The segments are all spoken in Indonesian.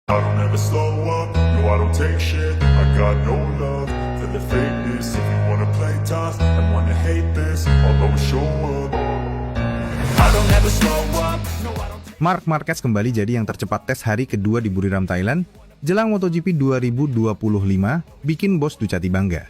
I don't ever slow up, no I don't take shit. I got no love for the fakeness. If you wanna play tough and wanna hate this, I'll always show up. I don't ever slow up, no I don't. Marc Marquez kembali jadi yang tercepat tes hari kedua di Buriram, Thailand, jelang MotoGP 2025, bikin bos Ducati bangga.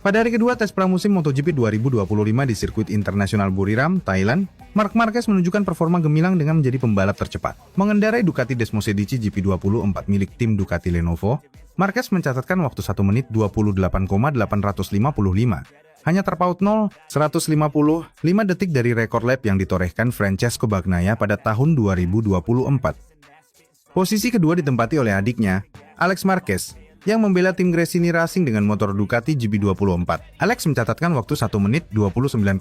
Pada hari kedua tes pramusim MotoGP 2025 di sirkuit internasional Buriram, Thailand, Marc Marquez menunjukkan performa gemilang dengan menjadi pembalap tercepat. Mengendarai Ducati Desmosedici GP24 milik tim Ducati Lenovo, Marquez mencatatkan waktu 1 menit 28,855. Hanya terpaut 0,155 detik dari rekor lap yang ditorehkan Francesco Bagnaia pada tahun 2024. Posisi kedua ditempati oleh adiknya, Alex Marquez, yang membela tim Gresini Racing dengan motor Ducati GP24. Alex mencatatkan waktu 1 menit 29,34,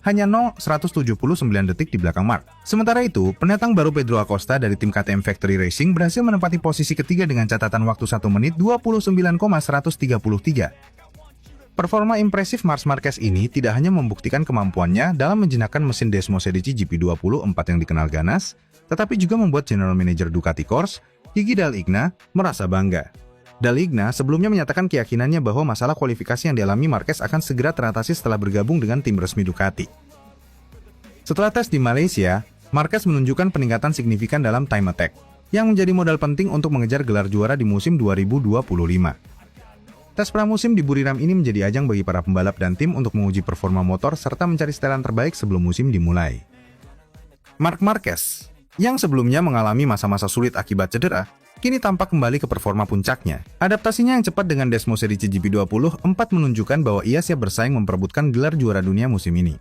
hanya 0,179 detik di belakang Marc. Sementara itu, pendatang baru Pedro Acosta dari tim KTM Factory Racing berhasil menempati posisi ketiga dengan catatan waktu 1 menit 29,133. Performa impresif Marc Marquez ini tidak hanya membuktikan kemampuannya dalam menjinakkan mesin Desmosedici GP24 yang dikenal ganas, tetapi juga membuat General Manager Ducati Corse, Gigi Dall'Igna, merasa bangga. Dall'Igna sebelumnya menyatakan keyakinannya bahwa masalah kualifikasi yang dialami Marquez akan segera teratasi setelah bergabung dengan tim resmi Ducati. Setelah tes di Malaysia, Marquez menunjukkan peningkatan signifikan dalam time attack, yang menjadi modal penting untuk mengejar gelar juara di musim 2025. Tes pramusim di Buriram ini menjadi ajang bagi para pembalap dan tim untuk menguji performa motor serta mencari setelan terbaik sebelum musim dimulai. Marc Marquez, yang sebelumnya mengalami masa-masa sulit akibat cedera, kini tampak kembali ke performa puncaknya. Adaptasinya yang cepat dengan Desmosedici GP24 menunjukkan bahwa ia siap bersaing memperebutkan gelar juara dunia musim ini.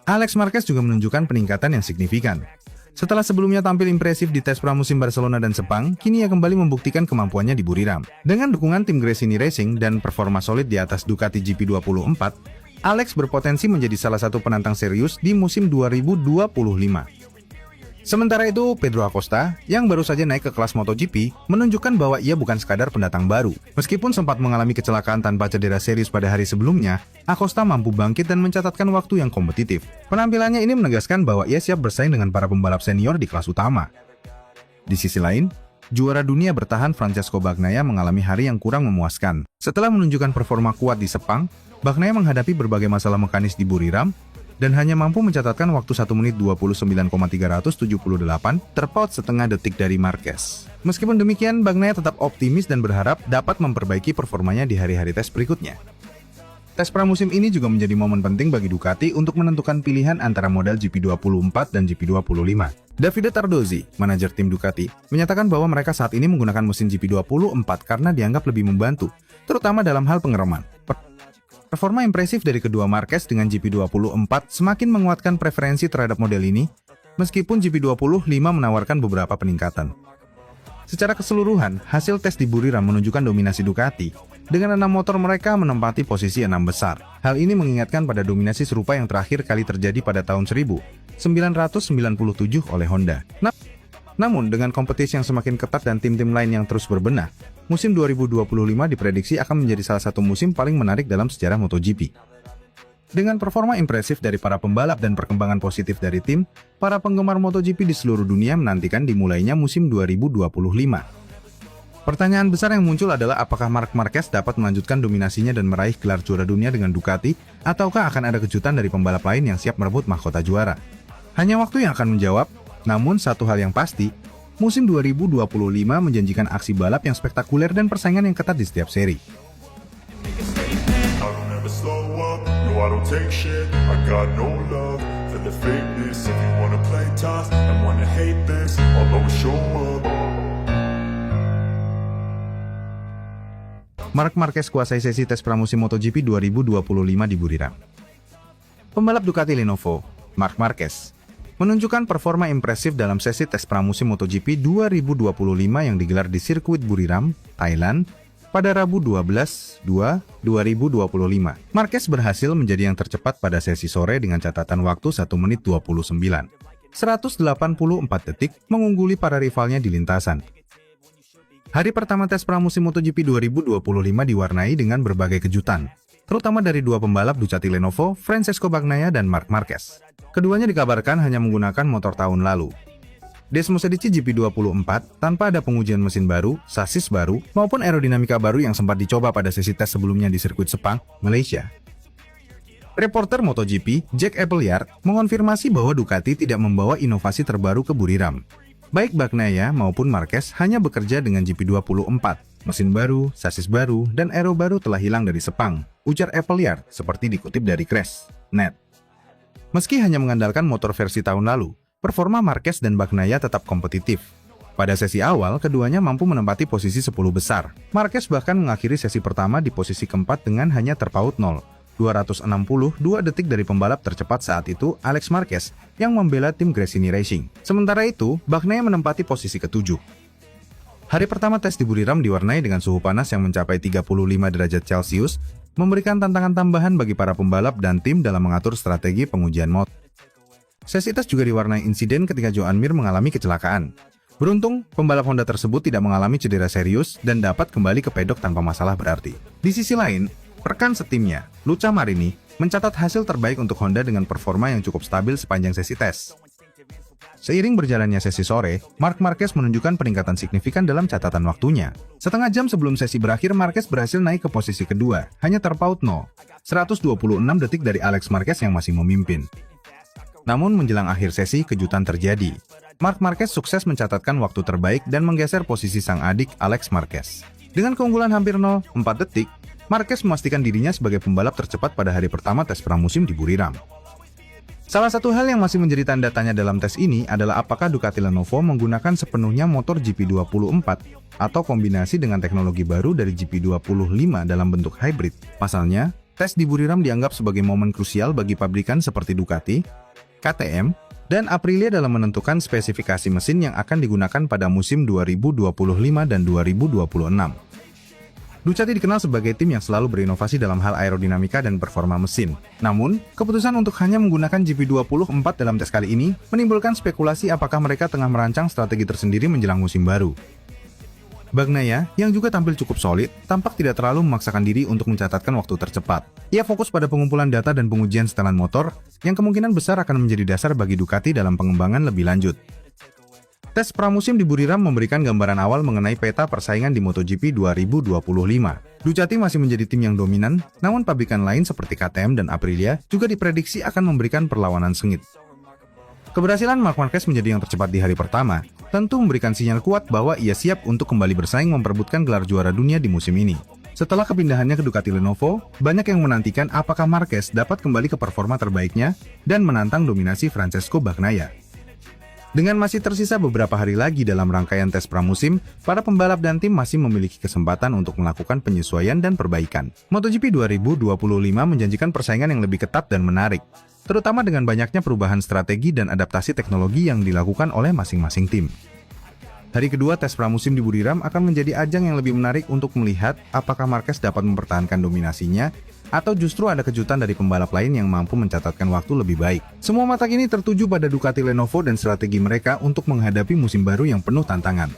Alex Marquez juga menunjukkan peningkatan yang signifikan. Setelah sebelumnya tampil impresif di tes pramusim Barcelona dan Sepang, kini ia kembali membuktikan kemampuannya di Buriram. Dengan dukungan tim Gresini Racing dan performa solid di atas Ducati GP24, Alex berpotensi menjadi salah satu penantang serius di musim 2025. Sementara itu, Pedro Acosta, yang baru saja naik ke kelas MotoGP, menunjukkan bahwa ia bukan sekadar pendatang baru. Meskipun sempat mengalami kecelakaan tanpa cedera serius pada hari sebelumnya, Acosta mampu bangkit dan mencatatkan waktu yang kompetitif. Penampilannya ini menegaskan bahwa ia siap bersaing dengan para pembalap senior di kelas utama. Di sisi lain, juara dunia bertahan Francesco Bagnaia mengalami hari yang kurang memuaskan. Setelah menunjukkan performa kuat di Sepang, Bagnaia menghadapi berbagai masalah mekanis di Buriram, dan hanya mampu mencatatkan waktu 1 menit 29,378, terpaut setengah detik dari Marquez. Meskipun demikian, Bagnaia tetap optimis dan berharap dapat memperbaiki performanya di hari-hari tes berikutnya. Tes pramusim ini juga menjadi momen penting bagi Ducati untuk menentukan pilihan antara model GP24 dan GP25. Davide Tardozzi, manajer tim Ducati, menyatakan bahwa mereka saat ini menggunakan mesin GP24 karena dianggap lebih membantu, terutama dalam hal pengereman. Performa impresif dari kedua Marquez dengan GP24 semakin menguatkan preferensi terhadap model ini, meskipun GP25 menawarkan beberapa peningkatan. Secara keseluruhan, hasil tes di Buriram menunjukkan dominasi Ducati, dengan 6 motor mereka menempati posisi 6 besar. Hal ini mengingatkan pada dominasi serupa yang terakhir kali terjadi pada tahun 1997 oleh Honda. Namun, dengan kompetisi yang semakin ketat dan tim-tim lain yang terus berbenah, musim 2025 diprediksi akan menjadi salah satu musim paling menarik dalam sejarah MotoGP. Dengan performa impresif dari para pembalap dan perkembangan positif dari tim, para penggemar MotoGP di seluruh dunia menantikan dimulainya musim 2025. Pertanyaan besar yang muncul adalah apakah Marc Marquez dapat melanjutkan dominasinya dan meraih gelar juara dunia dengan Ducati, ataukah akan ada kejutan dari pembalap lain yang siap merebut mahkota juara. Hanya waktu yang akan menjawab, namun satu hal yang pasti, musim 2025 menjanjikan aksi balap yang spektakuler dan persaingan yang ketat di setiap seri. Marc Marquez kuasai sesi tes pramusim MotoGP 2025 di Buriram. Pembalap Ducati Lenovo, Marc Marquez, menunjukkan performa impresif dalam sesi tes pramusim MotoGP 2025 yang digelar di sirkuit Buriram, Thailand, pada Rabu 12/2/2025. Marquez berhasil menjadi yang tercepat pada sesi sore dengan catatan waktu 1 menit 29,184 detik, mengungguli para rivalnya di lintasan. Hari pertama tes pramusim MotoGP 2025 diwarnai dengan berbagai kejutan, terutama dari dua pembalap Ducati Lenovo, Francesco Bagnaia dan Marc Marquez. Keduanya dikabarkan hanya menggunakan motor tahun lalu. Desmos edisi GP24 tanpa ada pengujian mesin baru, sasis baru, maupun aerodinamika baru yang sempat dicoba pada sesi tes sebelumnya di sirkuit Sepang, Malaysia. Reporter MotoGP, Jack Appleyard, mengonfirmasi bahwa Ducati tidak membawa inovasi terbaru ke Buriram. Baik Bagnaia maupun Marquez hanya bekerja dengan GP24. Mesin baru, sasis baru, dan aero baru telah hilang dari Sepang, ujar Appleyard seperti dikutip dari Crash.net. Meski hanya mengandalkan motor versi tahun lalu, performa Marquez dan Bagnaia tetap kompetitif. Pada sesi awal, keduanya mampu menempati posisi 10 besar. Marquez bahkan mengakhiri sesi pertama di posisi keempat dengan hanya terpaut 0,262 detik dari pembalap tercepat saat itu, Alex Marquez, yang membela tim Gresini Racing. Sementara itu, Bagnaia menempati posisi ke-7. Hari pertama tes di Buriram diwarnai dengan suhu panas yang mencapai 35 derajat Celcius, memberikan tantangan tambahan bagi para pembalap dan tim dalam mengatur strategi pengujian motor. Sesi tes juga diwarnai insiden ketika Joan Mir mengalami kecelakaan. Beruntung, pembalap Honda tersebut tidak mengalami cedera serius dan dapat kembali ke pedok tanpa masalah berarti. Di sisi lain, rekan setimnya, Luca Marini, mencatat hasil terbaik untuk Honda dengan performa yang cukup stabil sepanjang sesi tes. Seiring berjalannya sesi sore, Marc Marquez menunjukkan peningkatan signifikan dalam catatan waktunya. Setengah jam sebelum sesi berakhir, Marquez berhasil naik ke posisi kedua, hanya terpaut 0,126 detik dari Alex Marquez yang masih memimpin. Namun menjelang akhir sesi, kejutan terjadi. Marc Marquez sukses mencatatkan waktu terbaik dan menggeser posisi sang adik Alex Marquez. Dengan keunggulan hampir 0,4 detik, Marquez memastikan dirinya sebagai pembalap tercepat pada hari pertama tes pramusim di Buriram. Salah satu hal yang masih menjadi tanda tanya dalam tes ini adalah apakah Ducati Lenovo menggunakan sepenuhnya motor GP24 atau kombinasi dengan teknologi baru dari GP25 dalam bentuk hybrid. Pasalnya, tes di Buriram dianggap sebagai momen krusial bagi pabrikan seperti Ducati, KTM, dan Aprilia dalam menentukan spesifikasi mesin yang akan digunakan pada musim 2025 dan 2026. Ducati dikenal sebagai tim yang selalu berinovasi dalam hal aerodinamika dan performa mesin. Namun, keputusan untuk hanya menggunakan GP24 dalam tes kali ini menimbulkan spekulasi apakah mereka tengah merancang strategi tersendiri menjelang musim baru. Bagnaia, yang juga tampil cukup solid, tampak tidak terlalu memaksakan diri untuk mencatatkan waktu tercepat. Ia fokus pada pengumpulan data dan pengujian setelan motor, yang kemungkinan besar akan menjadi dasar bagi Ducati dalam pengembangan lebih lanjut. Tes pramusim di Buriram memberikan gambaran awal mengenai peta persaingan di MotoGP 2025. Ducati masih menjadi tim yang dominan, namun pabrikan lain seperti KTM dan Aprilia juga diprediksi akan memberikan perlawanan sengit. Keberhasilan Marc Marquez menjadi yang tercepat di hari pertama tentu memberikan sinyal kuat bahwa ia siap untuk kembali bersaing memperebutkan gelar juara dunia di musim ini. Setelah kepindahannya ke Ducati Lenovo, banyak yang menantikan apakah Marquez dapat kembali ke performa terbaiknya dan menantang dominasi Francesco Bagnaia. Dengan masih tersisa beberapa hari lagi dalam rangkaian tes pramusim, para pembalap dan tim masih memiliki kesempatan untuk melakukan penyesuaian dan perbaikan. MotoGP 2025 menjanjikan persaingan yang lebih ketat dan menarik, terutama dengan banyaknya perubahan strategi dan adaptasi teknologi yang dilakukan oleh masing-masing tim. Hari kedua tes pramusim di Buriram akan menjadi ajang yang lebih menarik untuk melihat apakah Marquez dapat mempertahankan dominasinya atau justru ada kejutan dari pembalap lain yang mampu mencatatkan waktu lebih baik. Semua mata kini tertuju pada Ducati Lenovo dan strategi mereka untuk menghadapi musim baru yang penuh tantangan.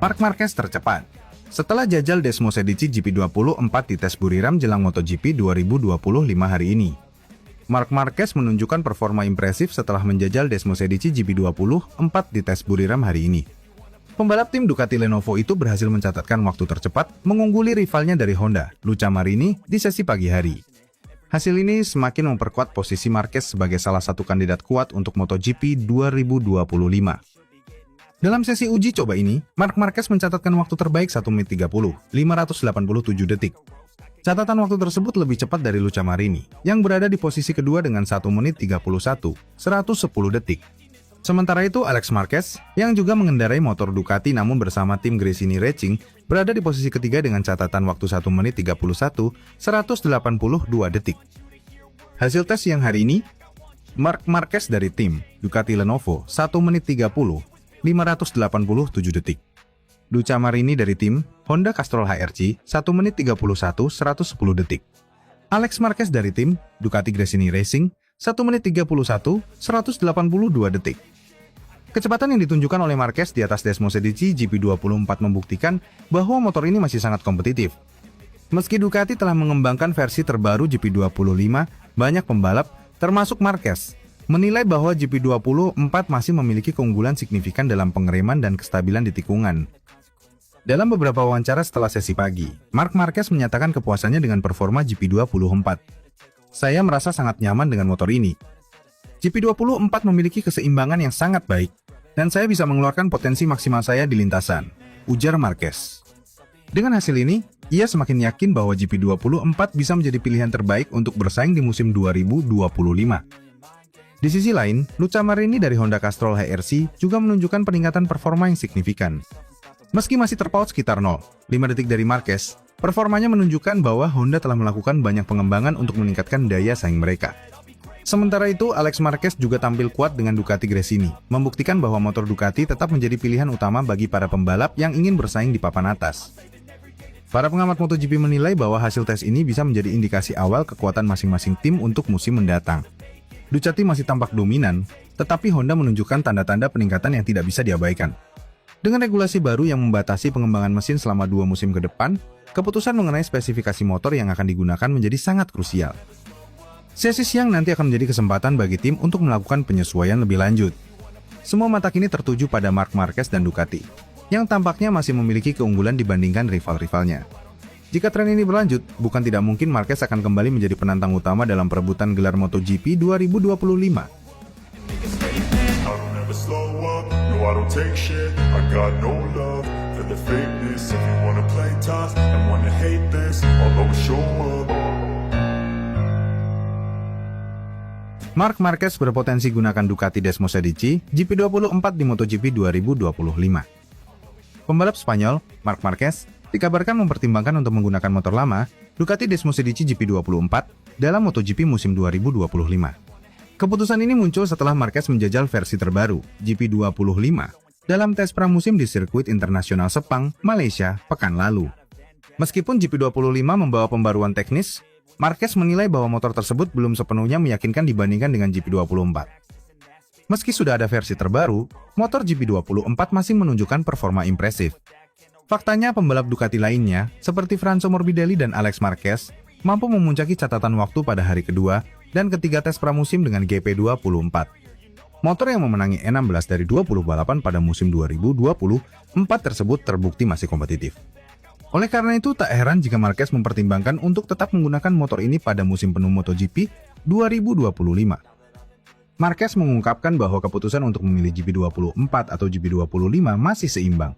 Marc Marquez tercepat. Setelah jajal Desmos edisi GP24 di tes Buriram jelang MotoGP 2025 hari ini, Marc Marquez menunjukkan performa impresif setelah menjajal Desmos edisi GP24 di tes Buriram hari ini. Pembalap tim Ducati Lenovo itu berhasil mencatatkan waktu tercepat mengungguli rivalnya dari Honda, Luca Marini, di sesi pagi hari. Hasil ini semakin memperkuat posisi Marquez sebagai salah satu kandidat kuat untuk MotoGP 2025. Dalam sesi uji coba ini, Marc Marquez mencatatkan waktu terbaik 1 menit 30, 587 detik. Catatan waktu tersebut lebih cepat dari Luca Marini, yang berada di posisi kedua dengan 1 menit 31, 110 detik. Sementara itu, Alex Marquez, yang juga mengendarai motor Ducati namun bersama tim Gresini Racing, berada di posisi ketiga dengan catatan waktu 1 menit 31, 182 detik. Hasil tes yang hari ini, Marc Marquez dari tim Ducati Lenovo 1 menit 30, 587 detik. Luca Marini dari tim Honda Castrol HRC 1 menit 31, 110 detik. Alex Marquez dari tim Ducati Gresini Racing 1 menit 31, 182 detik. Kecepatan yang ditunjukkan oleh Marquez di atas Desmos Edici GP24 membuktikan bahwa motor ini masih sangat kompetitif. Meski Ducati telah mengembangkan versi terbaru GP25, banyak pembalap, termasuk Marquez, menilai bahwa GP24 masih memiliki keunggulan signifikan dalam pengereman dan kestabilan di tikungan. Dalam beberapa wawancara setelah sesi pagi, Marc Marquez menyatakan kepuasannya dengan performa GP24. Saya merasa sangat nyaman dengan motor ini. GP24 memiliki keseimbangan yang sangat baik, dan saya bisa mengeluarkan potensi maksimal saya di lintasan, ujar Marquez. Dengan hasil ini, ia semakin yakin bahwa GP24 bisa menjadi pilihan terbaik untuk bersaing di musim 2025. Di sisi lain, Luca Marini dari Honda Castrol HRC juga menunjukkan peningkatan performa yang signifikan. Meski masih terpaut sekitar 0,5 detik dari Marquez, performanya menunjukkan bahwa Honda telah melakukan banyak pengembangan untuk meningkatkan daya saing mereka. Sementara itu, Alex Marquez juga tampil kuat dengan Ducati Gresini, membuktikan bahwa motor Ducati tetap menjadi pilihan utama bagi para pembalap yang ingin bersaing di papan atas. Para pengamat MotoGP menilai bahwa hasil tes ini bisa menjadi indikasi awal kekuatan masing-masing tim untuk musim mendatang. Ducati masih tampak dominan, tetapi Honda menunjukkan tanda-tanda peningkatan yang tidak bisa diabaikan. Dengan regulasi baru yang membatasi pengembangan mesin selama 2 musim ke depan, keputusan mengenai spesifikasi motor yang akan digunakan menjadi sangat krusial. Sesi siang nanti akan menjadi kesempatan bagi tim untuk melakukan penyesuaian lebih lanjut. Semua mata kini tertuju pada Marc Marquez dan Ducati, yang tampaknya masih memiliki keunggulan dibandingkan rival-rivalnya. Jika tren ini berlanjut, bukan tidak mungkin Marquez akan kembali menjadi penantang utama dalam perebutan gelar MotoGP 2025. Marc Marquez berpotensi gunakan Ducati Desmos Edici GP24 di MotoGP 2025. Pembalap Spanyol, Marc Marquez, dikabarkan mempertimbangkan untuk menggunakan motor lama Ducati Desmos Edici GP24 dalam MotoGP musim 2025. Keputusan ini muncul setelah Marquez menjajal versi terbaru, GP25, dalam tes pramusim di sirkuit internasional Sepang, Malaysia, pekan lalu. Meskipun GP25 membawa pembaruan teknis, Marquez menilai bahwa motor tersebut belum sepenuhnya meyakinkan dibandingkan dengan GP24. Meski sudah ada versi terbaru, motor GP24 masih menunjukkan performa impresif. Faktanya, pembalap Ducati lainnya, seperti Franco Morbidelli dan Alex Marquez, mampu memuncaki catatan waktu pada hari kedua dan ketiga tes pramusim dengan GP24. Motor yang memenangi 16 dari 20 balapan pada musim 2024 tersebut terbukti masih kompetitif. Oleh karena itu, tak heran jika Marquez mempertimbangkan untuk tetap menggunakan motor ini pada musim penuh MotoGP 2025. Marquez mengungkapkan bahwa keputusan untuk memilih GP24 atau GP25 masih seimbang.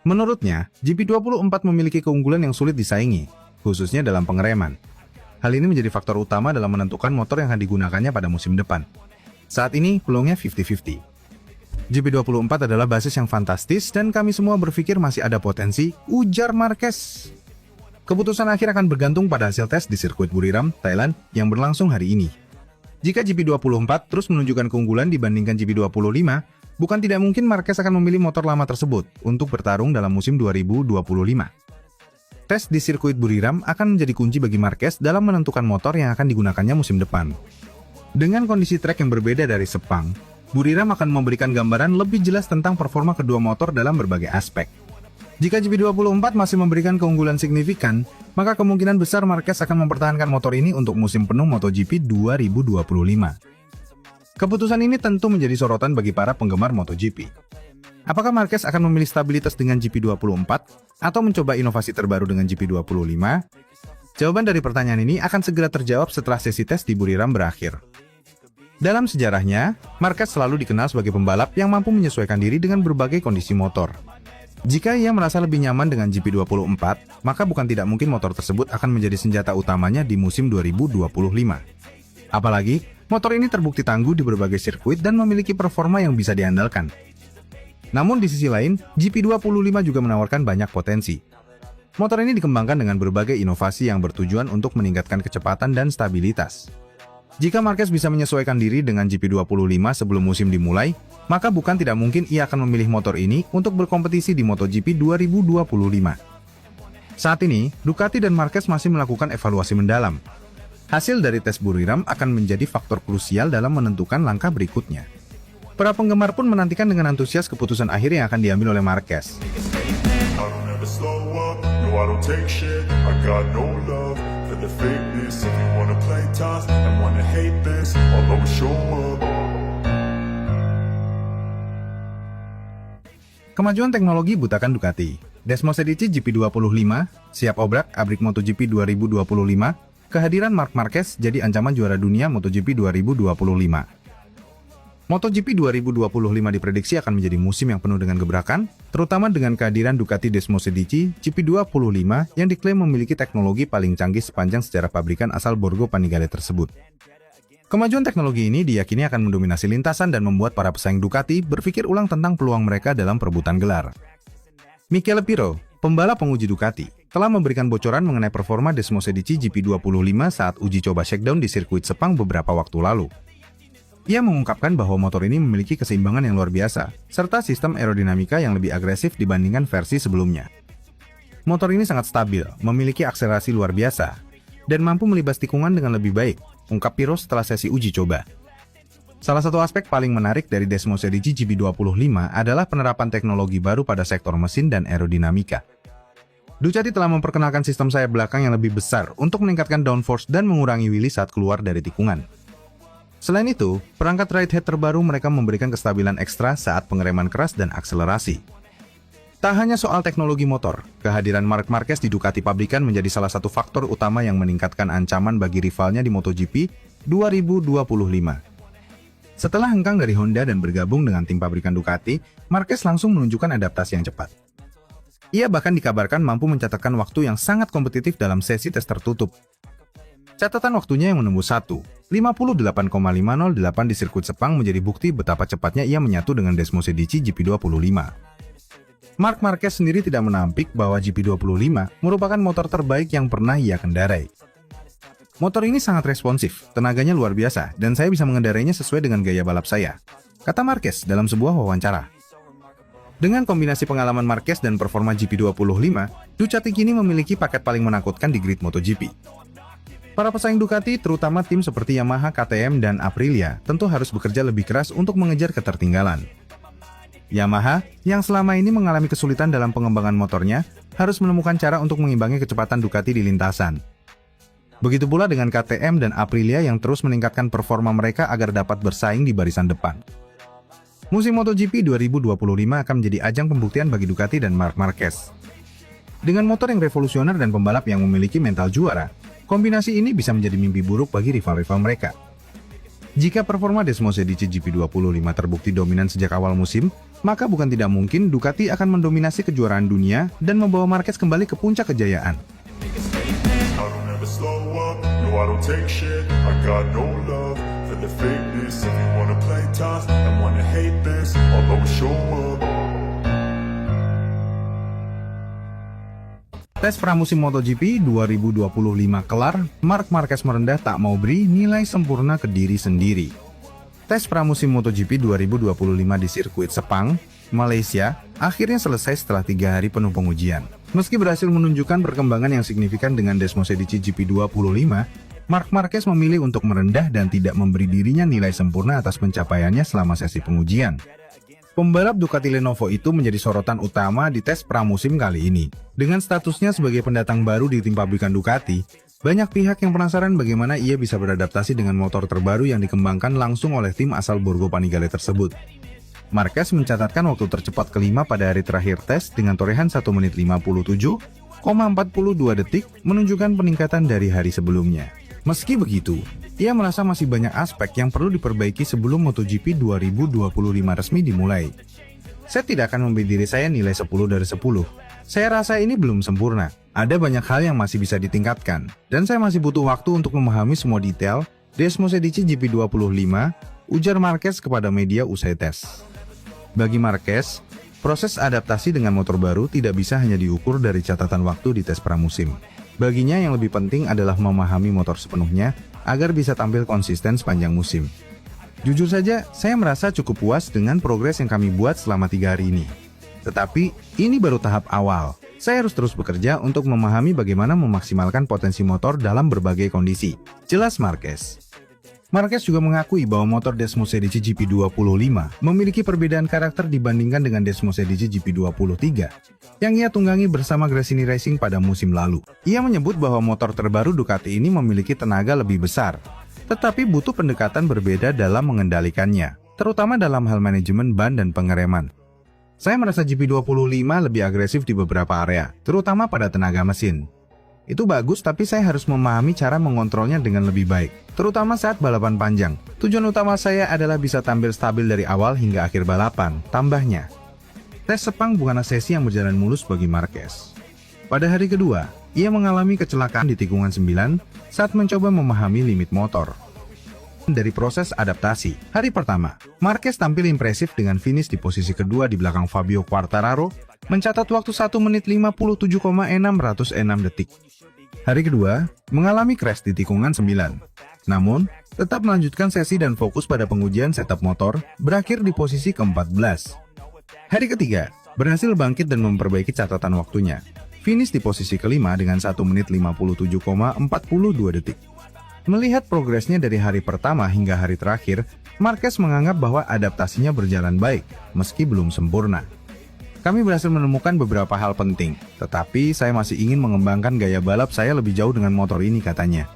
Menurutnya, GP24 memiliki keunggulan yang sulit disaingi, khususnya dalam pengereman. Hal ini menjadi faktor utama dalam menentukan motor yang akan digunakannya pada musim depan. Saat ini, peluangnya 50-50. GP24 adalah basis yang fantastis dan kami semua berpikir masih ada potensi, ujar Marquez. Keputusan akhir akan bergantung pada hasil tes di sirkuit Buriram, Thailand yang berlangsung hari ini. Jika GP24 terus menunjukkan keunggulan dibandingkan GP25, bukan tidak mungkin Marquez akan memilih motor lama tersebut untuk bertarung dalam musim 2025. Tes di sirkuit Buriram akan menjadi kunci bagi Marquez dalam menentukan motor yang akan digunakannya musim depan. Dengan kondisi trek yang berbeda dari Sepang, Buriram akan memberikan gambaran lebih jelas tentang performa kedua motor dalam berbagai aspek. Jika GP24 masih memberikan keunggulan signifikan, maka kemungkinan besar Marquez akan mempertahankan motor ini untuk musim penuh MotoGP 2025. Keputusan ini tentu menjadi sorotan bagi para penggemar MotoGP. Apakah Marquez akan memilih stabilitas dengan GP24 atau mencoba inovasi terbaru dengan GP25? Jawaban dari pertanyaan ini akan segera terjawab setelah sesi tes di Buriram berakhir. Dalam sejarahnya, Marquez selalu dikenal sebagai pembalap yang mampu menyesuaikan diri dengan berbagai kondisi motor. Jika ia merasa lebih nyaman dengan GP24, maka bukan tidak mungkin motor tersebut akan menjadi senjata utamanya di musim 2025. Apalagi, motor ini terbukti tangguh di berbagai sirkuit dan memiliki performa yang bisa diandalkan. Namun di sisi lain, GP25 juga menawarkan banyak potensi. Motor ini dikembangkan dengan berbagai inovasi yang bertujuan untuk meningkatkan kecepatan dan stabilitas. Jika Marquez bisa menyesuaikan diri dengan GP25 sebelum musim dimulai, maka bukan tidak mungkin ia akan memilih motor ini untuk berkompetisi di MotoGP 2025. Saat ini, Ducati dan Marquez masih melakukan evaluasi mendalam. Hasil dari tes Buriram akan menjadi faktor krusial dalam menentukan langkah berikutnya. Para penggemar pun menantikan dengan antusias keputusan akhir yang akan diambil oleh Marquez. I don't ever slow up, no I don't take shit. I got no love for the fakeness. If you wanna play tough and wanna hate this, I'll always show up. Kemajuan teknologi butakan Ducati. Desmos Edici GP25, siap obrak-abrik MotoGP 2025, kehadiran Marc Marquez jadi ancaman juara dunia MotoGP 2025. MotoGP 2025 diprediksi akan menjadi musim yang penuh dengan gebrakan, terutama dengan kehadiran Ducati Desmos Edici GP25 yang diklaim memiliki teknologi paling canggih sepanjang sejarah pabrikan asal Borgo Panigale tersebut. Kemajuan teknologi ini diyakini akan mendominasi lintasan dan membuat para pesaing Ducati berpikir ulang tentang peluang mereka dalam perebutan gelar. Michele Pirro, pembalap penguji Ducati, telah memberikan bocoran mengenai performa Desmos Edici GP25 saat uji coba shakedown di sirkuit Sepang beberapa waktu lalu. Ia mengungkapkan bahwa motor ini memiliki keseimbangan yang luar biasa, serta sistem aerodinamika yang lebih agresif dibandingkan versi sebelumnya. Motor ini sangat stabil, memiliki akselerasi luar biasa, dan mampu melibas tikungan dengan lebih baik, ungkap Pirro setelah sesi uji coba. Salah satu aspek paling menarik dari Desmos Edici GP25 adalah penerapan teknologi baru pada sektor mesin dan aerodinamika. Ducati telah memperkenalkan sistem sayap belakang yang lebih besar untuk meningkatkan downforce dan mengurangi wheelie saat keluar dari tikungan. Selain itu, perangkat ride head terbaru mereka memberikan kestabilan ekstra saat pengereman keras dan akselerasi. Tak hanya soal teknologi motor, kehadiran Marc Marquez di Ducati pabrikan menjadi salah satu faktor utama yang meningkatkan ancaman bagi rivalnya di MotoGP 2025. Setelah hengkang dari Honda dan bergabung dengan tim pabrikan Ducati, Marquez langsung menunjukkan adaptasi yang cepat. Ia bahkan dikabarkan mampu mencatatkan waktu yang sangat kompetitif dalam sesi tes tertutup. Catatan waktunya yang menembus 1:58,508 di sirkuit Sepang menjadi bukti betapa cepatnya ia menyatu dengan Desmos Edici GP25. Marc Marquez sendiri tidak menampik bahwa GP25 merupakan motor terbaik yang pernah ia kendarai. Motor ini sangat responsif, tenaganya luar biasa, dan saya bisa mengendarainya sesuai dengan gaya balap saya, kata Marquez dalam sebuah wawancara. Dengan kombinasi pengalaman Marquez dan performa GP25, Ducati kini memiliki paket paling menakutkan di grid MotoGP. Para pesaing Ducati, terutama tim seperti Yamaha, KTM, dan Aprilia, tentu harus bekerja lebih keras untuk mengejar ketertinggalan. Yamaha, yang selama ini mengalami kesulitan dalam pengembangan motornya, harus menemukan cara untuk mengimbangi kecepatan Ducati di lintasan. Begitu pula dengan KTM dan Aprilia yang terus meningkatkan performa mereka agar dapat bersaing di barisan depan. Musim MotoGP 2025 akan menjadi ajang pembuktian bagi Ducati dan Marc Marquez. Dengan motor yang revolusioner dan pembalap yang memiliki mental juara, kombinasi ini bisa menjadi mimpi buruk bagi rival-rival mereka. Jika performa Desmos Edici GP25 terbukti dominan sejak awal musim, maka bukan tidak mungkin Ducati akan mendominasi kejuaraan dunia dan membawa Marquez kembali ke puncak kejayaan. Slow up, no I don't take shit. I got no love for the fakeness. If you wanna play tough and wanna hate this, I'll always show up. Tes pramusim MotoGP 2025 kelar, Marc Marquez merendah tak mau beri nilai sempurna ke diri sendiri. Tes pramusim MotoGP 2025 di sirkuit Sepang, Malaysia, akhirnya selesai setelah 3 hari penuh pengujian. Meski berhasil menunjukkan perkembangan yang signifikan dengan Desmos Edici GP25, Marc Marquez memilih untuk merendah dan tidak memberi dirinya nilai sempurna atas pencapaiannya selama sesi pengujian. Pembalap Ducati Lenovo itu menjadi sorotan utama di tes pramusim kali ini. Dengan statusnya sebagai pendatang baru di tim pabrikan Ducati, banyak pihak yang penasaran bagaimana ia bisa beradaptasi dengan motor terbaru yang dikembangkan langsung oleh tim asal Borgo Panigale tersebut. Marquez mencatatkan waktu tercepat kelima pada hari terakhir tes dengan torehan 1 menit 57,42 detik, menunjukkan peningkatan dari hari sebelumnya. Meski begitu, ia merasa masih banyak aspek yang perlu diperbaiki sebelum MotoGP 2025 resmi dimulai. Saya tidak akan memberi diri saya nilai 10 dari 10. Saya rasa ini belum sempurna. Ada banyak hal yang masih bisa ditingkatkan, dan saya masih butuh waktu untuk memahami semua detail Desmos Edici GP25, ujar Marquez kepada media usai tes. Bagi Marquez, proses adaptasi dengan motor baru tidak bisa hanya diukur dari catatan waktu di tes pramusim. Baginya yang lebih penting adalah memahami motor sepenuhnya agar bisa tampil konsisten sepanjang musim. Jujur saja, saya merasa cukup puas dengan progres yang kami buat selama 3 hari ini. Tetapi, ini baru tahap awal. Saya harus terus bekerja untuk memahami bagaimana memaksimalkan potensi motor dalam berbagai kondisi, jelas Marquez. Marquez juga mengakui bahwa motor Desmos edisi GP25 memiliki perbedaan karakter dibandingkan dengan Desmos edisi GP23 yang ia tunggangi bersama Gresini Racing pada musim lalu. Ia menyebut bahwa motor terbaru Ducati ini memiliki tenaga lebih besar, tetapi butuh pendekatan berbeda dalam mengendalikannya, terutama dalam hal manajemen ban dan pengereman. Saya merasa GP25 lebih agresif di beberapa area, terutama pada tenaga mesin. Itu bagus, tapi saya harus memahami cara mengontrolnya dengan lebih baik, terutama saat balapan panjang. Tujuan utama saya adalah bisa tampil stabil dari awal hingga akhir balapan, tambahnya. Tes Sepang bukanlah sesi yang berjalan mulus bagi Marquez. Pada hari kedua, ia mengalami kecelakaan di tikungan 9 saat mencoba memahami limit motor. Dari proses adaptasi, hari pertama, Marquez tampil impresif dengan finish di posisi kedua di belakang Fabio Quartararo, mencatat waktu 1 menit 57,606 detik. Hari kedua, mengalami crash di tikungan 9. Namun, tetap melanjutkan sesi dan fokus pada pengujian setup motor, berakhir di posisi ke-14. Hari ketiga, berhasil bangkit dan memperbaiki catatan waktunya. Finish di posisi kelima dengan 1 menit 57,42 detik. Melihat progresnya dari hari pertama hingga hari terakhir, Marquez menganggap bahwa adaptasinya berjalan baik, meski belum sempurna. Kami berhasil menemukan beberapa hal penting, tetapi saya masih ingin mengembangkan gaya balap saya lebih jauh dengan motor ini, katanya.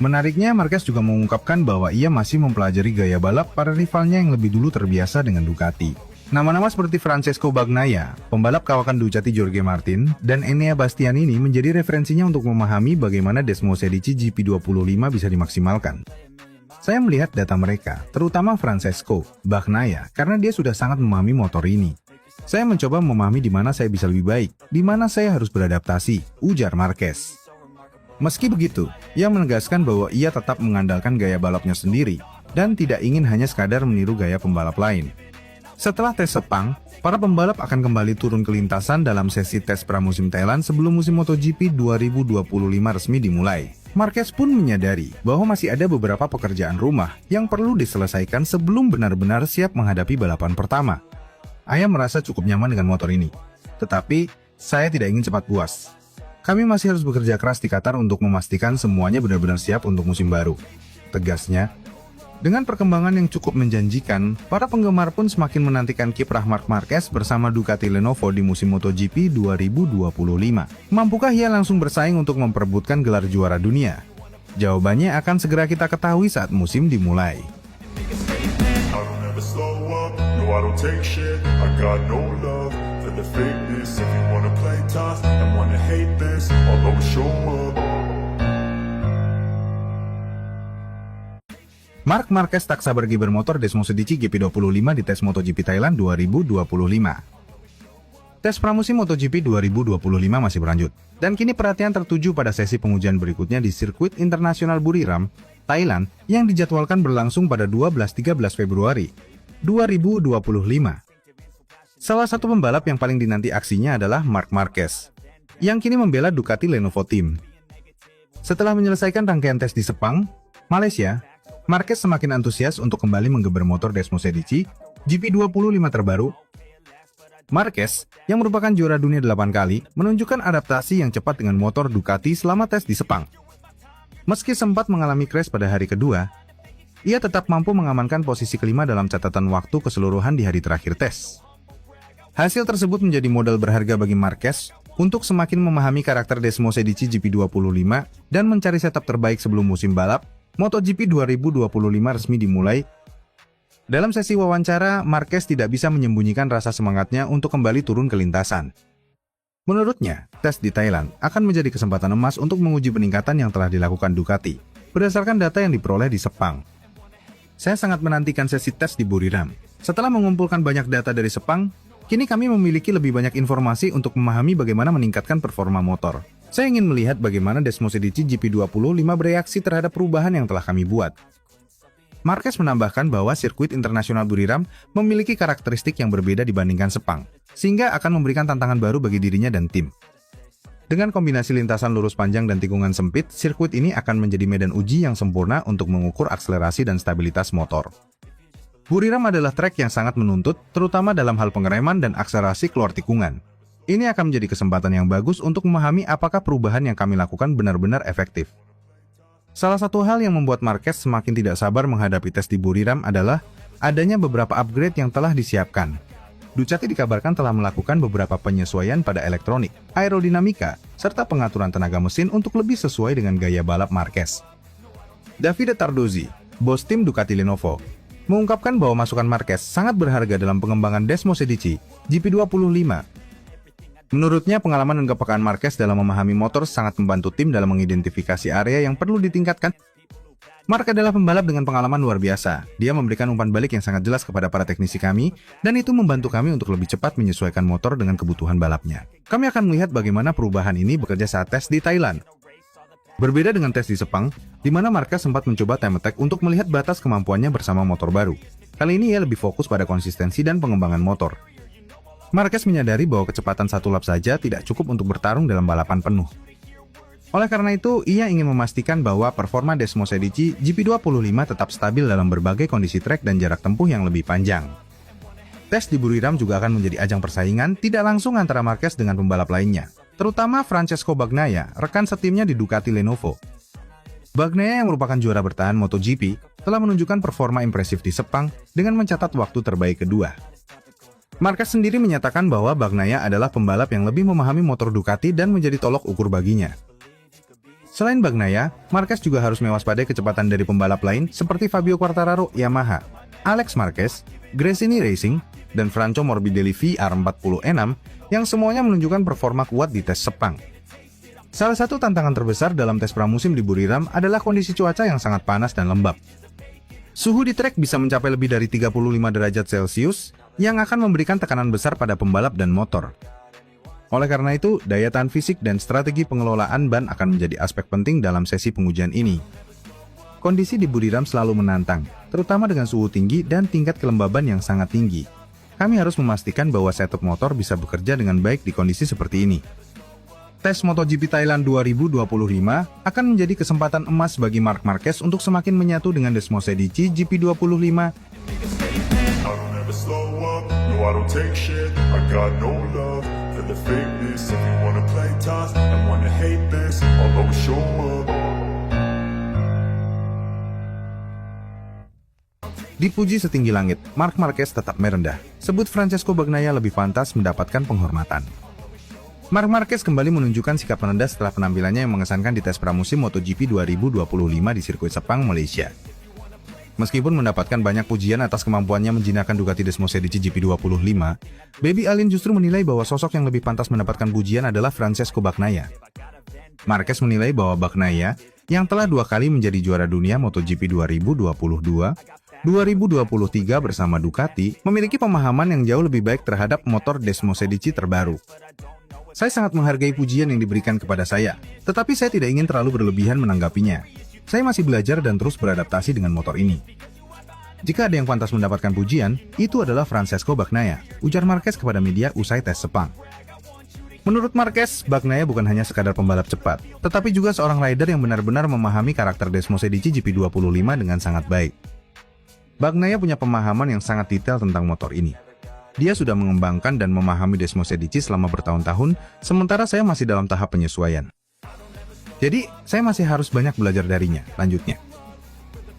Menariknya, Marquez juga mengungkapkan bahwa ia masih mempelajari gaya balap para rivalnya yang lebih dulu terbiasa dengan Ducati. Nama-nama seperti Francesco Bagnaia, pembalap kawakan Ducati Jorge Martin, dan Enea Bastianini menjadi referensinya untuk memahami bagaimana Desmos edisi GP25 bisa dimaksimalkan. Saya melihat data mereka, terutama Francesco Bagnaia, karena dia sudah sangat memahami motor ini. Saya mencoba memahami di mana saya bisa lebih baik, di mana saya harus beradaptasi, ujar Marquez. Meski begitu, ia menegaskan bahwa ia tetap mengandalkan gaya balapnya sendiri, dan tidak ingin hanya sekadar meniru gaya pembalap lain. Setelah tes Sepang, para pembalap akan kembali turun ke lintasan dalam sesi tes pramusim Thailand sebelum musim MotoGP 2025 resmi dimulai. Marquez pun menyadari bahwa masih ada beberapa pekerjaan rumah yang perlu diselesaikan sebelum benar-benar siap menghadapi balapan pertama. Ayah merasa cukup nyaman dengan motor ini, tetapi saya tidak ingin cepat puas. Kami masih harus bekerja keras di Qatar untuk memastikan semuanya benar-benar siap untuk musim baru, tegasnya. Dengan perkembangan yang cukup menjanjikan, para penggemar pun semakin menantikan kiprah Marc Marquez bersama Ducati Lenovo di musim MotoGP 2025. Mampukah ia langsung bersaing untuk memperebutkan gelar juara dunia? Jawabannya akan segera kita ketahui saat musim dimulai. I don't take shit, I got no love for the fakeness. If you wanna play tough and wanna hate this, I'll always show up. Marc Marquez tak sabar gibar motor Desmos edisi GP25 di tes MotoGP Thailand 2025. Tes pramusim MotoGP 2025 masih berlanjut, dan kini perhatian tertuju pada sesi pengujian berikutnya di sirkuit internasional Buriram, Thailand, yang dijadwalkan berlangsung pada 12-13 Februari 2025. Salah satu pembalap yang paling dinanti aksinya adalah Marc Marquez, yang kini membela Ducati Lenovo Team. Setelah menyelesaikan rangkaian tes di Sepang, Malaysia, Marquez semakin antusias untuk kembali menggeber motor Desmos edisi GP25 terbaru. Marquez, yang merupakan juara dunia 8 kali, menunjukkan adaptasi yang cepat dengan motor Ducati selama tes di Sepang. Meski sempat mengalami crash pada hari kedua, ia tetap mampu mengamankan posisi kelima dalam catatan waktu keseluruhan di hari terakhir tes. Hasil tersebut menjadi modal berharga bagi Marquez untuk semakin memahami karakter Desmos edisi GP25 dan mencari setup terbaik sebelum musim balap MotoGP 2025 resmi dimulai. Dalam sesi wawancara, Marquez tidak bisa menyembunyikan rasa semangatnya untuk kembali turun ke lintasan. Menurutnya, tes di Thailand akan menjadi kesempatan emas untuk menguji peningkatan yang telah dilakukan Ducati berdasarkan data yang diperoleh di Sepang. Saya sangat menantikan sesi tes di Buriram. Setelah mengumpulkan banyak data dari Sepang, kini kami memiliki lebih banyak informasi untuk memahami bagaimana meningkatkan performa motor. Saya ingin melihat bagaimana Desmos edisi GP25 bereaksi terhadap perubahan yang telah kami buat. Marquez menambahkan bahwa sirkuit internasional Buriram memiliki karakteristik yang berbeda dibandingkan Sepang, sehingga akan memberikan tantangan baru bagi dirinya dan tim. Dengan kombinasi lintasan lurus panjang dan tikungan sempit, sirkuit ini akan menjadi medan uji yang sempurna untuk mengukur akselerasi dan stabilitas motor. Buriram adalah trek yang sangat menuntut, terutama dalam hal pengereman dan akselerasi keluar tikungan. Ini akan menjadi kesempatan yang bagus untuk memahami apakah perubahan yang kami lakukan benar-benar efektif. Salah satu hal yang membuat Marquez semakin tidak sabar menghadapi tes di Buriram adalah adanya beberapa upgrade yang telah disiapkan. Ducati dikabarkan telah melakukan beberapa penyesuaian pada elektronik, aerodinamika, serta pengaturan tenaga mesin untuk lebih sesuai dengan gaya balap Marquez. Davide Tardozzi, bos tim Ducati Lenovo, mengungkapkan bahwa masukan Marquez sangat berharga dalam pengembangan Desmos Edici GP25. Menurutnya, pengalaman dan kepekaan Marquez dalam memahami motor sangat membantu tim dalam mengidentifikasi area yang perlu ditingkatkan. Mark adalah pembalap dengan pengalaman luar biasa. Dia memberikan umpan balik yang sangat jelas kepada para teknisi kami, dan itu membantu kami untuk lebih cepat menyesuaikan motor dengan kebutuhan balapnya. Kami akan melihat bagaimana perubahan ini bekerja saat tes di Thailand. Berbeda dengan tes di Sepang, di mana Marquez sempat mencoba time attack untuk melihat batas kemampuannya bersama motor baru. Kali ini ia lebih fokus pada konsistensi dan pengembangan motor. Marquez menyadari bahwa kecepatan satu lap saja tidak cukup untuk bertarung dalam balapan penuh. Oleh karena itu, ia ingin memastikan bahwa performa Desmos Edici GP25 tetap stabil dalam berbagai kondisi trek dan jarak tempuh yang lebih panjang. Tes di Buriram juga akan menjadi ajang persaingan tidak langsung antara Marquez dengan pembalap lainnya, terutama Francesco Bagnaia, rekan setimnya di Ducati Lenovo. Bagnaia yang merupakan juara bertahan MotoGP telah menunjukkan performa impresif di Sepang dengan mencatat waktu terbaik kedua. Marquez sendiri menyatakan bahwa Bagnaia adalah pembalap yang lebih memahami motor Ducati dan menjadi tolok ukur baginya. Selain Bagnaia, Marquez juga harus mewaspadai kecepatan dari pembalap lain seperti Fabio Quartararo Yamaha, Alex Marquez, Gresini Racing, dan Franco Morbidelli VR46 yang semuanya menunjukkan performa kuat di tes Sepang. Salah satu tantangan terbesar dalam tes pramusim di Buriram adalah kondisi cuaca yang sangat panas dan lembab. Suhu di trek bisa mencapai lebih dari 35 derajat Celcius, yang akan memberikan tekanan besar pada pembalap dan motor. Oleh karena itu, daya tahan fisik dan strategi pengelolaan ban akan menjadi aspek penting dalam sesi pengujian ini. Kondisi di Buriram selalu menantang, terutama dengan suhu tinggi dan tingkat kelembaban yang sangat tinggi. Kami harus memastikan bahwa setup motor bisa bekerja dengan baik di kondisi seperti ini. Tes MotoGP Thailand 2025 akan menjadi kesempatan emas bagi Marc Marquez untuk semakin menyatu dengan Desmos Edici GP25. Slow up, no I don't take shit, I got no love for the fakeness. If you wanna play tough and wanna hate this, I'll always show up. Dipuji setinggi langit, Marc Marquez tetap merendah. Sebut Francesco Bagnaia lebih pantas mendapatkan penghormatan. Marc Marquez kembali menunjukkan sikap merendah setelah penampilannya yang mengesankan di tes pramusim MotoGP 2025 di sirkuit Sepang, Malaysia. Meskipun mendapatkan banyak pujian atas kemampuannya menjinakkan Ducati Desmos Edici GP25, Baby Alin justru menilai bahwa sosok yang lebih pantas mendapatkan pujian adalah Francesco Bagnaia. Marquez menilai bahwa Bagnaia, yang telah 2 kali menjadi juara dunia MotoGP 2022, 2023 bersama Ducati, memiliki pemahaman yang jauh lebih baik terhadap motor Desmos Edici terbaru. Saya sangat menghargai pujian yang diberikan kepada saya, tetapi saya tidak ingin terlalu berlebihan menanggapinya. Saya masih belajar dan terus beradaptasi dengan motor ini. Jika ada yang pantas mendapatkan pujian, itu adalah Francesco Bagnaia, ujar Marquez kepada media usai tes Sepang. Menurut Marquez, Bagnaia bukan hanya sekadar pembalap cepat, tetapi juga seorang rider yang benar-benar memahami karakter Desmos Edici GP25 dengan sangat baik. Bagnaia punya pemahaman yang sangat detail tentang motor ini. Dia sudah mengembangkan dan memahami Desmos Edici selama bertahun-tahun, sementara saya masih dalam tahap penyesuaian. Jadi, saya masih harus banyak belajar darinya, lanjutnya.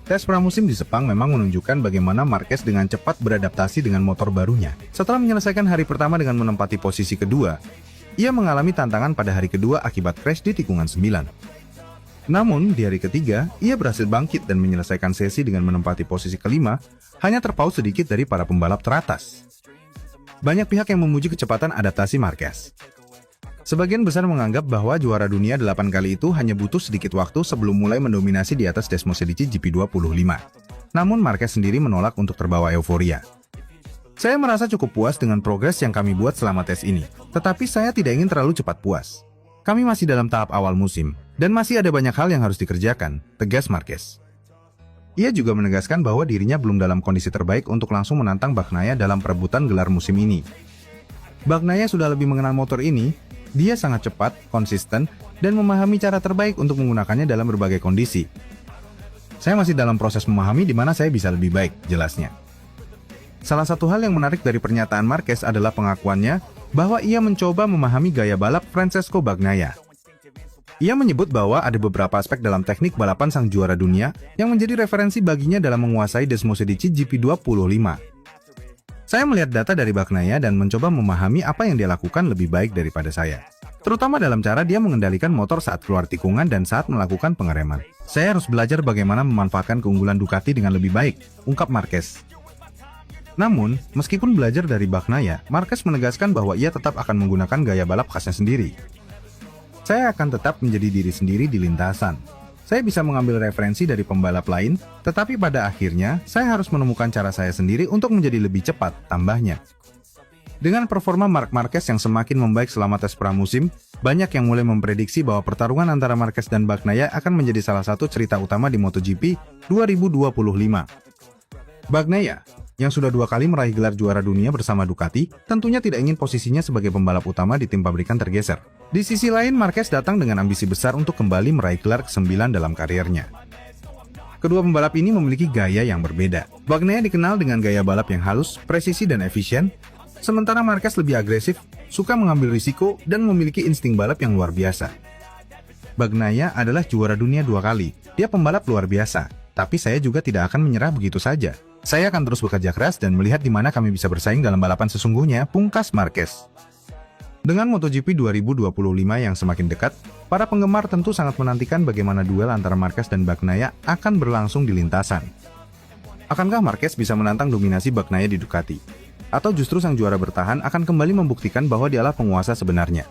Tes pramusim di Sepang memang menunjukkan bagaimana Marquez dengan cepat beradaptasi dengan motor barunya. Setelah menyelesaikan hari pertama dengan menempati posisi kedua, ia mengalami tantangan pada hari kedua akibat crash di tikungan 9. Namun, di hari ketiga, ia berhasil bangkit dan menyelesaikan sesi dengan menempati posisi kelima, hanya terpaut sedikit dari para pembalap teratas. Banyak pihak yang memuji kecepatan adaptasi Marquez. Sebagian besar menganggap bahwa juara dunia 8 kali itu hanya butuh sedikit waktu sebelum mulai mendominasi di atas Desmos Edici GP25. Namun Marquez sendiri menolak untuk terbawa euforia. Saya merasa cukup puas dengan progres yang kami buat selama tes ini, tetapi saya tidak ingin terlalu cepat puas. Kami masih dalam tahap awal musim, dan masih ada banyak hal yang harus dikerjakan, tegas Marquez. Ia juga menegaskan bahwa dirinya belum dalam kondisi terbaik untuk langsung menantang Bagnaia dalam perebutan gelar musim ini. Bagnaia sudah lebih mengenal motor ini. Dia sangat cepat, konsisten, dan memahami cara terbaik untuk menggunakannya dalam berbagai kondisi. Saya masih dalam proses memahami di mana saya bisa lebih baik, jelasnya. Salah satu hal yang menarik dari pernyataan Marquez adalah pengakuannya bahwa ia mencoba memahami gaya balap Francesco Bagnaia. Ia menyebut bahwa ada beberapa aspek dalam teknik balapan sang juara dunia yang menjadi referensi baginya dalam menguasai Desmosed GP25. Saya melihat data dari Bagnaia dan mencoba memahami apa yang dia lakukan lebih baik daripada saya. Terutama dalam cara dia mengendalikan motor saat keluar tikungan dan saat melakukan pengereman. Saya harus belajar bagaimana memanfaatkan keunggulan Ducati dengan lebih baik, ungkap Marquez. Namun, meskipun belajar dari Bagnaia, Marquez menegaskan bahwa ia tetap akan menggunakan gaya balap khasnya sendiri. Saya akan tetap menjadi diri sendiri di lintasan. Saya bisa mengambil referensi dari pembalap lain, tetapi pada akhirnya, saya harus menemukan cara saya sendiri untuk menjadi lebih cepat, tambahnya. Dengan performa Marc Marquez yang semakin membaik selama tes pramusim, banyak yang mulai memprediksi bahwa pertarungan antara Marquez dan Bagnaia akan menjadi salah satu cerita utama di MotoGP 2025. Bagnaia, yang sudah 2 kali meraih gelar juara dunia bersama Ducati, tentunya tidak ingin posisinya sebagai pembalap utama di tim pabrikan tergeser. Di sisi lain, Marquez datang dengan ambisi besar untuk kembali meraih gelar ke-9 dalam karirnya. Kedua pembalap ini memiliki gaya yang berbeda. Bagnaia dikenal dengan gaya balap yang halus, presisi dan efisien, sementara Marquez lebih agresif, suka mengambil risiko, dan memiliki insting balap yang luar biasa. Bagnaia adalah juara dunia 2 kali. Dia pembalap luar biasa, tapi saya juga tidak akan menyerah begitu saja. Saya akan terus bekerja keras dan melihat di mana kami bisa bersaing dalam balapan sesungguhnya, pungkas Marquez. Dengan MotoGP 2025 yang semakin dekat, para penggemar tentu sangat menantikan bagaimana duel antara Marquez dan Bagnaia akan berlangsung di lintasan. Akankah Marquez bisa menantang dominasi Bagnaia di Ducati? Atau justru sang juara bertahan akan kembali membuktikan bahwa dialah penguasa sebenarnya?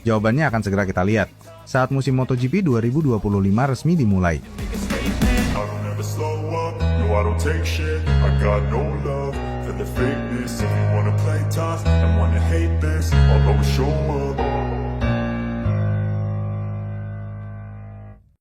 Jawabannya akan segera kita lihat saat musim MotoGP 2025 resmi dimulai. I don't ever slow up, no I don't take shit. I got no love for the fakeness. If you wanna play tough and wanna hate this, I'll always show up.